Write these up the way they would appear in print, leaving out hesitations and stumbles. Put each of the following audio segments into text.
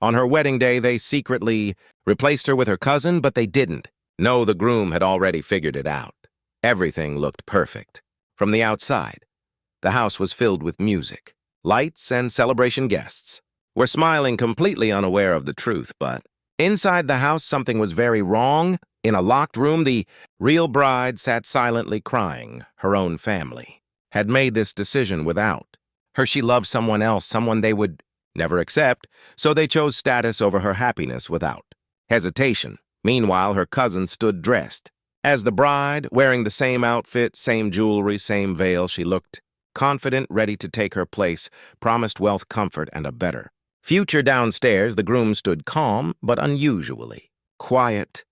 On her wedding day, they secretly replaced her with her cousin, but they didn't. No, the groom had already figured it out. Everything looked perfect. From the outside, the house was filled with music, lights, and celebration guests were smiling, completely unaware of the truth, but inside the house, something was very wrong. In a locked room, the real bride sat silently crying. Her own family had made this decision without her. She loved someone else, someone they would never accept, so they chose status over her happiness without hesitation. Meanwhile, her cousin stood dressed as the bride, wearing the same outfit, same jewelry, same veil. She looked confident, ready to take her place, promised wealth, comfort, and a better future. Downstairs, the groom stood calm, but unusually quiet.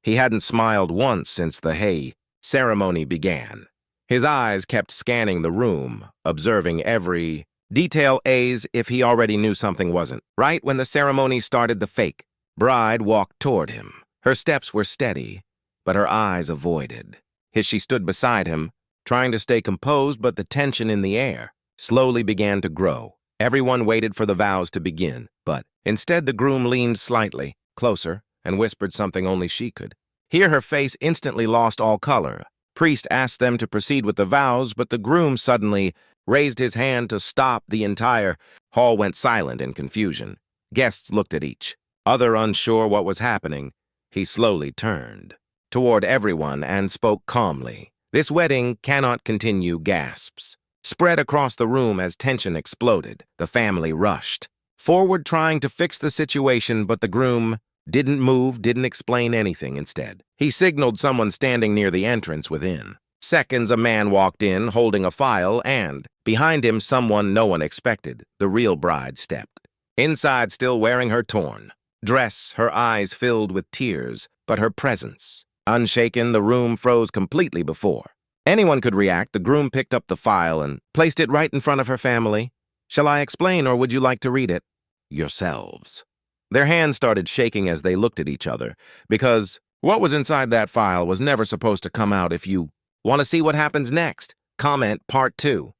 He hadn't smiled once since the hay ceremony began. His eyes kept scanning the room, observing every detail as if he already knew something wasn't right. When the ceremony started, the fake bride walked toward him. Her steps were steady, but her eyes avoided his. She stood beside him, trying to stay composed, but the tension in the air slowly began to grow. Everyone waited for the vows to begin, but instead the groom leaned slightly closer and whispered something only she could hear. Her face instantly lost all color. Priest asked them to proceed with the vows, but the groom suddenly raised his hand to stop. The entire hall went silent in confusion. Guests looked at each other, unsure what was happening. He slowly turned toward everyone and spoke calmly. "This wedding cannot continue." Gasps spread across the room as tension exploded. The family rushed forward, trying to fix the situation, but the groom didn't move, didn't explain anything. Instead, he signaled someone standing near the entrance. Within seconds, a man walked in, holding a file, and behind him, someone no one expected. The real bride stepped inside, still wearing her torn dress, her eyes filled with tears, but her presence unshaken. The room froze completely before anyone could react. The groom picked up the file and placed it right in front of her family. "Shall I explain, or would you like to read it yourselves?" Their hands started shaking as they looked at each other, because what was inside that file was never supposed to come out. If you want to see what happens next, comment Part 2.